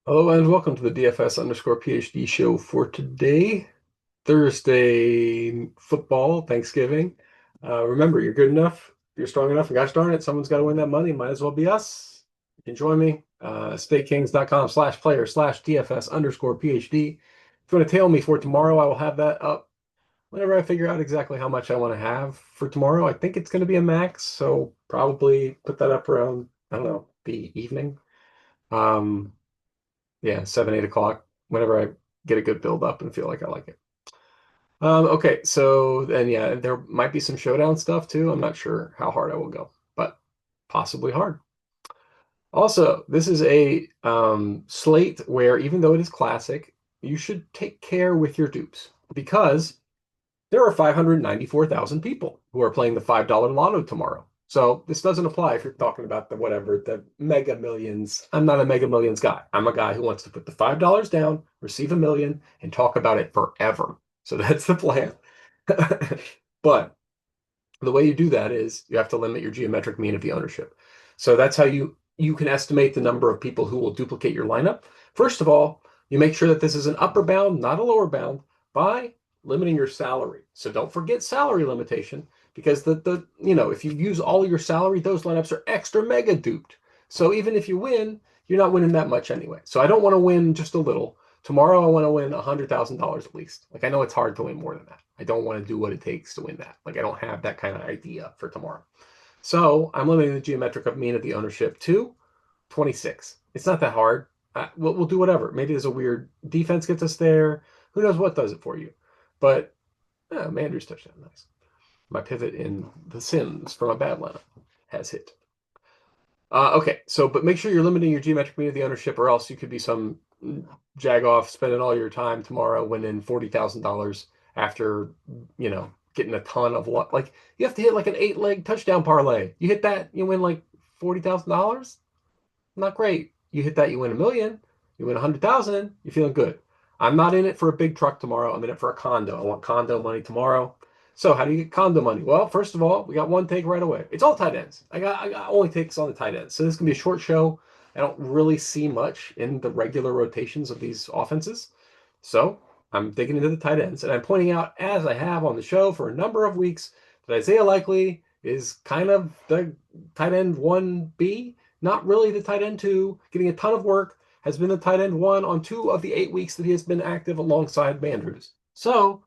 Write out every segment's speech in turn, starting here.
Hello and welcome to the DFS underscore PhD show for today, Thursday football, Thanksgiving. Remember, you're good enough, you're strong enough, and gosh darn it, someone's got to win that money. Might as well be us. You can join me, StateKings.com/player/DFS underscore PhD. If you want to tail me for tomorrow, I will have that up whenever I figure out exactly how much I want to have for tomorrow. I think it's going to be a max, so probably put that up around, I don't know, the evening. Um, yeah, 7, 8 o'clock, whenever I get a good build up and feel like I like it. Okay, so then yeah, there might be some showdown stuff too. I'm not sure how hard I will go, but possibly hard. Also, this is a slate where even though it is classic, you should take care with your dupes because there are 594,000 people who are playing the $5 lotto tomorrow. So this doesn't apply if you're talking about the whatever, the mega millions. I'm not a mega millions guy. I'm a guy who wants to put the $5 down, receive a million, and talk about it forever. So that's the plan. But the way you do that is you have to limit your geometric mean of the ownership. So that's how you can estimate the number of people who will duplicate your lineup. First of all, you make sure that this is an upper bound, not a lower bound, by limiting your salary. So don't forget salary limitation because the if you use all your salary, those lineups are extra mega duped. So even if you win, you're not winning that much anyway. So I don't want to win just a little. Tomorrow I want to win $100,000 at least. Like I know it's hard to win more than that. I don't want to do what it takes to win that. Like I don't have that kind of idea for tomorrow. So I'm limiting the geometric mean of the ownership to 26. It's not that hard. We'll do whatever. Maybe there's a weird defense gets us there. Who knows what does it for you? But Mandrews touchdown, nice. My pivot in The Sims from a bad lineup has hit. Okay, so but make sure you're limiting your geometric mean of the ownership, or else you could be some jag off spending all your time tomorrow winning $40,000 after getting a ton of luck. Like you have to hit like an 8 leg touchdown parlay. You hit that, you win like $40,000. Not great. You hit that, you win a million. You win 100,000. You're feeling good. I'm not in it for a big truck tomorrow. I'm in it for a condo. I want condo money tomorrow. So how do you get condo money? Well, first of all, we got one take right away. It's all tight ends. I got only takes on the tight ends. So this can be a short show. I don't really see much in the regular rotations of these offenses. So I'm digging into the tight ends, and I'm pointing out, as I have on the show for a number of weeks, that Isaiah Likely is kind of the tight end 1B, not really the tight end 2, getting a ton of work, has been the tight end 1 on 2 of the 8 weeks that he has been active alongside Mandrews. So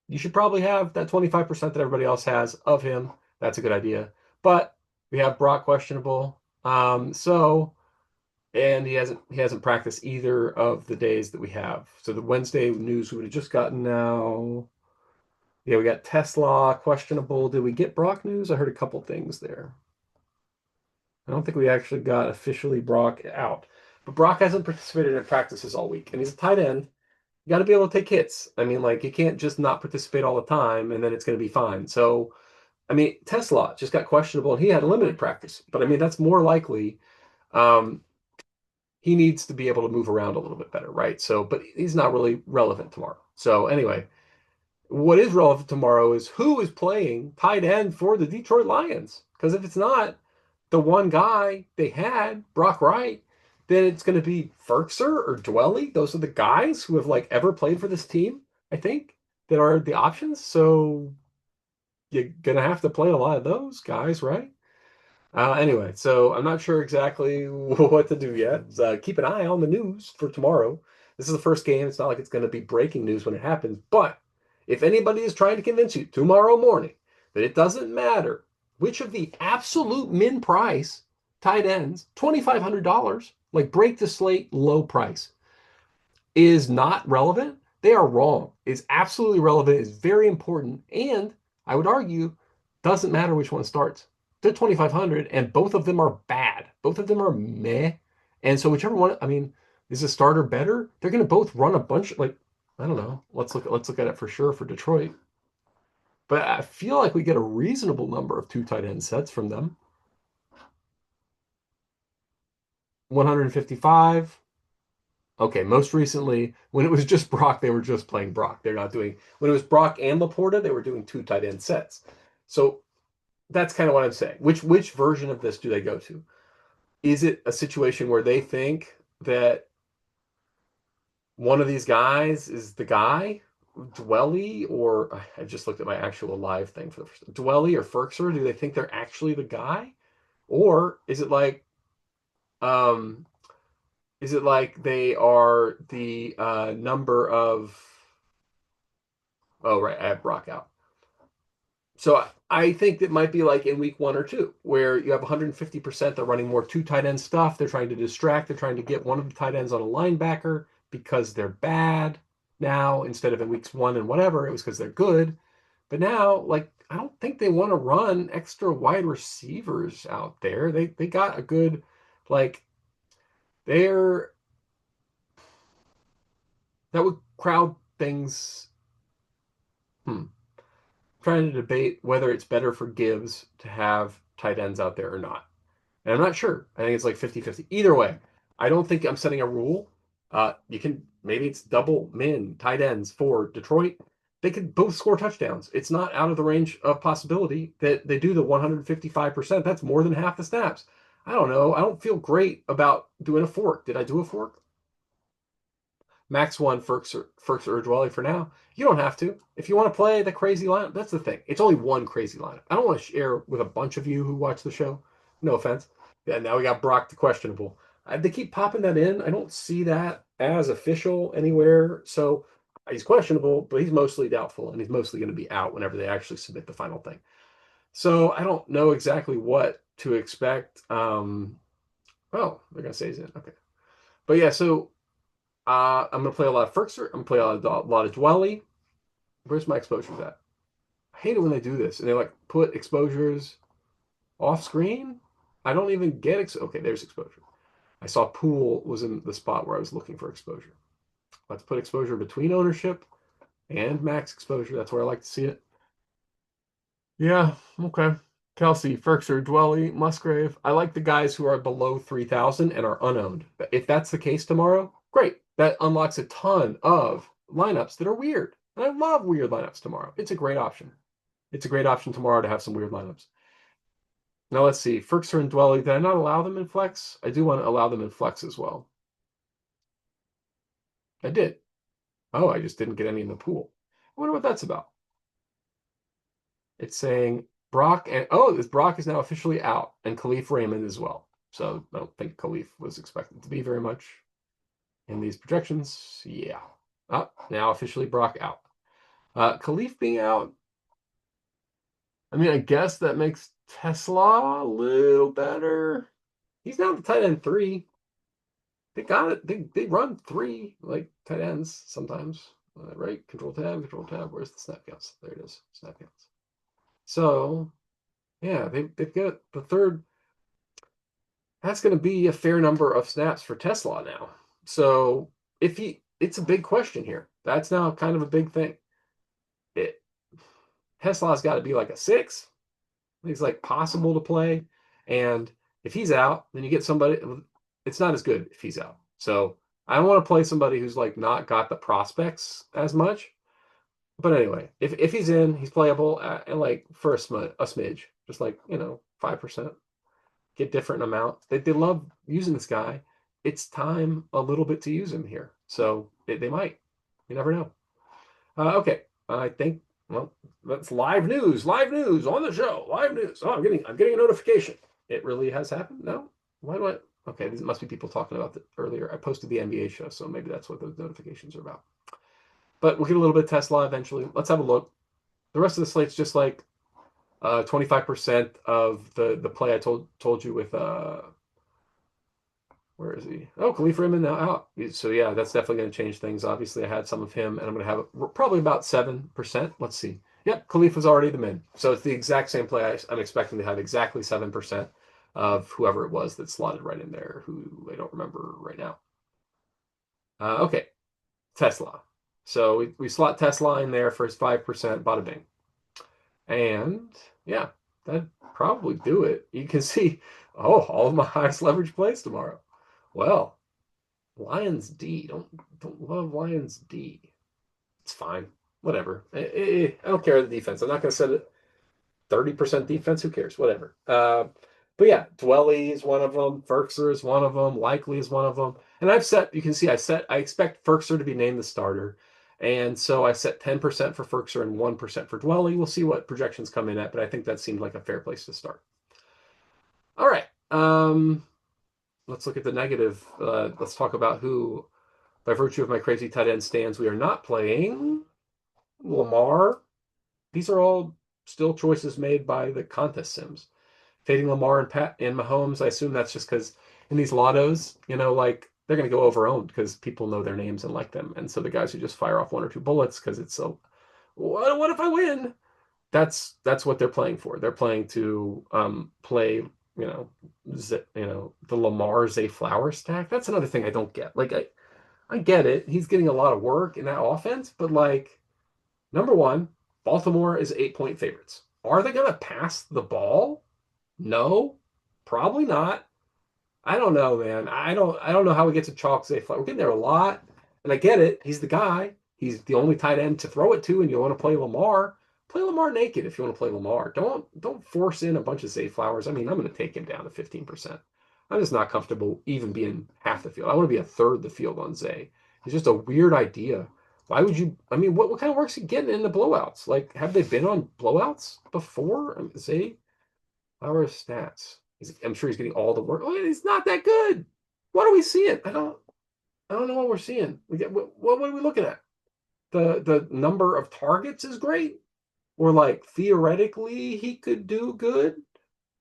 you should probably have that 25% that everybody else has of him. That's a good idea. But we have Brock questionable. And he hasn't practiced either of the days that we have. So the Wednesday news we would have just gotten now. Yeah, we got Tesla questionable. Did we get Brock news? I heard a couple things there. I don't think we actually got officially Brock out. But Brock hasn't participated in practices all week, and he's a tight end. You got to be able to take hits. I mean, like you can't just not participate all the time and then it's going to be fine. So, I mean, Tesla just got questionable and he had a limited practice, but I mean that's more likely. Um, he needs to be able to move around a little bit better, right? So, but he's not really relevant tomorrow. So, anyway, what is relevant tomorrow is who is playing tight end for the Detroit Lions. Because if it's not the one guy they had, Brock Wright, then it's going to be Ferkser or Dwelly. Those are the guys who have like ever played for this team, I think, that are the options. So you're going to have to play a lot of those guys, right? Anyway, so I'm not sure exactly what to do yet. Keep an eye on the news for tomorrow. This is the first game. It's not like it's going to be breaking news when it happens. But if anybody is trying to convince you tomorrow morning that it doesn't matter which of the absolute min price tight ends, $2,500, like break the slate low price, is not relevant, they are wrong. It's absolutely relevant, is very important, and I would argue doesn't matter which one starts. They're 2,500 and both of them are bad. Both of them are meh. And so whichever one, I mean, is a starter better? They're going to both run a bunch like I don't know. Let's look at it for sure for Detroit. But I feel like we get a reasonable number of two tight end sets from them. 155. Okay, most recently, when it was just Brock, they were just playing Brock. They're not doing, when it was Brock and Laporta, they were doing two tight end sets. So that's kind of what I'm saying. Which version of this do they go to? Is it a situation where they think that one of these guys is the guy, Dwelly, or I just looked at my actual live thing for the first time. Dwelly or Ferkser, do they think they're actually the guy? Or um is it like they are the number of oh right, I have Brock out. So I think that might be like in week 1 or 2, where you have 150%. They're running more two tight end stuff. They're trying to distract. They're trying to get one of the tight ends on a linebacker because they're bad now instead of in weeks 1 and whatever. It was because they're good. But now, like, I don't think they want to run extra wide receivers out there. They got a good, like, they're that would crowd things. Hmm. Trying to debate whether it's better for Gibbs to have tight ends out there or not. And I'm not sure. I think it's like 50-50. Either way, I don't think I'm setting a rule. You can maybe it's double min tight ends for Detroit. They could both score touchdowns. It's not out of the range of possibility that they do the 155%. That's more than half the snaps. I don't know. I don't feel great about doing a fork. Did I do a fork? Max one Ferks or Dwelly for now. You don't have to. If you want to play the crazy lineup, that's the thing. It's only one crazy lineup. I don't want to share with a bunch of you who watch the show. No offense. Yeah, now we got Brock the questionable. They keep popping that in. I don't see that as official anywhere. So he's questionable, but he's mostly doubtful, and he's mostly going to be out whenever they actually submit the final thing. So I don't know exactly what to expect. Oh, they're going to say he's in. Okay. But yeah, so I'm going to play a lot of Ferkser. I'm going to play a lot of Dwelly. Where's my exposures at? I hate it when they do this and they like put exposures off screen. I don't even get okay, there's exposure. I saw pool was in the spot where I was looking for exposure. Let's put exposure between ownership and max exposure. That's where I like to see it. Yeah, okay. Kelsey, Ferkser, Dwelly, Musgrave. I like the guys who are below 3,000 and are unowned. If that's the case tomorrow, great. That unlocks a ton of lineups that are weird. And I love weird lineups tomorrow. It's a great option. It's a great option tomorrow to have some weird lineups. Now let's see. Ferkser and Dwelly, did I not allow them in flex? I do want to allow them in flex as well. I did. Oh, I just didn't get any in the pool. I wonder what that's about. It's saying Brock and this Brock is now officially out, and Khalif Raymond as well. So I don't think Khalif was expected to be very much in these projections. Yeah. Now officially Brock out. Khalif being out, I mean, I guess that makes Tesla a little better. He's now the tight end 3. They got it. They run 3 like tight ends sometimes. Right? Control tab, control tab. Where's the snap counts? There it is. Snap counts. So yeah, they've got the third. That's going to be a fair number of snaps for Tesla now. So it's a big question here. That's now kind of a big thing. It Tesla's got to be like a 6. He's like possible to play, and if he's out, then you get somebody. It's not as good if he's out. So I don't want to play somebody who's like not got the prospects as much. But anyway, if he's in, he's playable and like for a smidge, just like 5%. Get different amount. They love using this guy. It's time a little bit to use him here. So they might. You never know. Okay. I think, well, that's live news. Live news on the show. Live news. Oh, I'm getting a notification. It really has happened? No? Why do I? Okay, these must be people talking about it earlier. I posted the NBA show, so maybe that's what those notifications are about. But we'll get a little bit of Tesla eventually. Let's have a look. The rest of the slate's just like 25% of the play I told you with where is he? Oh, Khalif Raymond now out. So yeah, that's definitely going to change things. Obviously, I had some of him, and I'm going to have probably about 7%. Let's see. Yep, Khalif was already the min. So it's the exact same play. I'm expecting to have exactly 7% of whoever it was that slotted right in there, who I don't remember right now. Okay, Tesla. So we slot Tesla in there for his 5%, bada bing. And yeah, that'd probably do it. You can see, all of my highest leverage plays tomorrow. Well, Lions D. Don't love Lions D. It's fine. Whatever. I don't care the defense. I'm not going to set it 30% defense. Who cares? Whatever. But yeah, Dwelly is one of them. Ferkser is one of them. Likely is one of them. And I've set, you can see, I expect Ferkser to be named the starter. And so I set 10% for Ferkser and 1% for Dwelly. We'll see what projections come in at, but I think that seemed like a fair place to start. All right. Let's look at the negative. Let's talk about who, by virtue of my crazy tight end stands, we are not playing. Lamar. These are all still choices made by the contest sims. Fading Lamar and Pat and Mahomes, I assume that's just because in these lottos, like they're going to go over owned because people know their names and like them. And so the guys who just fire off one or two bullets because it's so, what if I win? That's what they're playing for. They're playing to play, the Lamar Zay Flowers stack. That's another thing I don't get. Like I get it. He's getting a lot of work in that offense, but like number one, Baltimore is 8-point favorites. Are they going to pass the ball? No, probably not. I don't know, man. I don't know how we get to chalk Zay Flowers. We're getting there a lot, and I get it. He's the guy. He's the only tight end to throw it to, and you want to play Lamar. Play Lamar naked if you want to play Lamar. Don't force in a bunch of Zay Flowers. I mean, I'm going to take him down to 15%. I'm just not comfortable even being half the field. I want to be a third the field on Zay. It's just a weird idea. Why would you? I mean, what kind of work's he getting in the blowouts? Like, have they been on blowouts before? Zay Flowers stats. I'm sure he's getting all the work. Oh, he's not that good. What are we seeing? I don't know what we're seeing. What are we looking at? The number of targets is great, or like theoretically he could do good.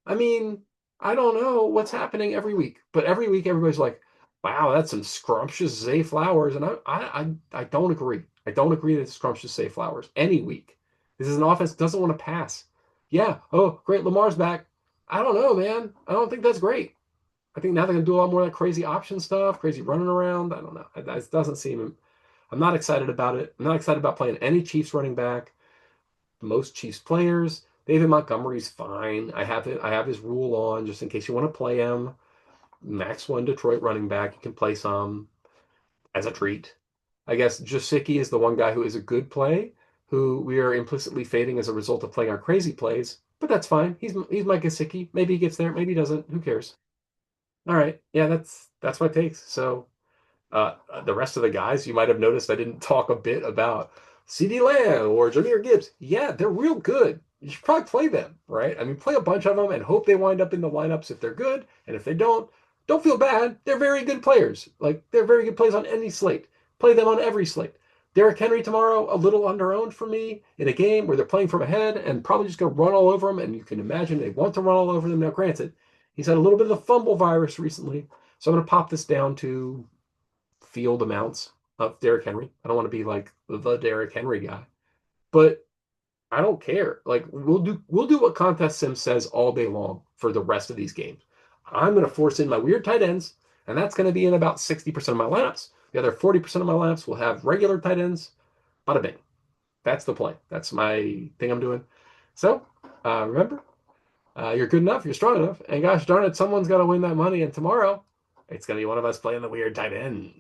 I mean, I don't know what's happening every week, but every week everybody's like, "Wow, that's some scrumptious Zay Flowers," and I don't agree. I don't agree that it's scrumptious Zay Flowers any week. This is an offense that doesn't want to pass. Yeah. Oh, great. Lamar's back. I don't know, man. I don't think that's great. I think now they're going to do a lot more of that crazy option stuff, crazy running around. I don't know. It doesn't seem. I'm not excited about it. I'm not excited about playing any Chiefs running back. Most Chiefs players. David Montgomery's fine. I have it. I have his rule on just in case you want to play him. Max one Detroit running back. You can play some as a treat. I guess Jasicki is the one guy who is a good play, who we are implicitly fading as a result of playing our crazy plays. But that's fine. He's my Gasicki. Maybe he gets there. Maybe he doesn't. Who cares? All right. Yeah, that's my takes. So the rest of the guys, you might have noticed I didn't talk a bit about CD Lamb or Jahmyr Gibbs. Yeah, they're real good. You should probably play them, right? I mean, play a bunch of them and hope they wind up in the lineups if they're good. And if they don't feel bad. They're very good players. Like, they're very good plays on any slate. Play them on every slate. Derrick Henry tomorrow, a little underowned for me in a game where they're playing from ahead and probably just going to run all over them. And you can imagine they want to run all over them. Now, granted, he's had a little bit of the fumble virus recently. So I'm going to pop this down to field amounts of Derrick Henry. I don't want to be like the Derrick Henry guy, but I don't care. Like we'll do what Contest Sim says all day long for the rest of these games. I'm going to force in my weird tight ends, and that's going to be in about 60% of my lineups. The other 40% of my lineups will have regular tight ends. Bada bing. That's the play. That's my thing I'm doing. So remember, you're good enough, you're strong enough, and gosh darn it, someone's got to win that money. And tomorrow, it's going to be one of us playing the weird tight ends.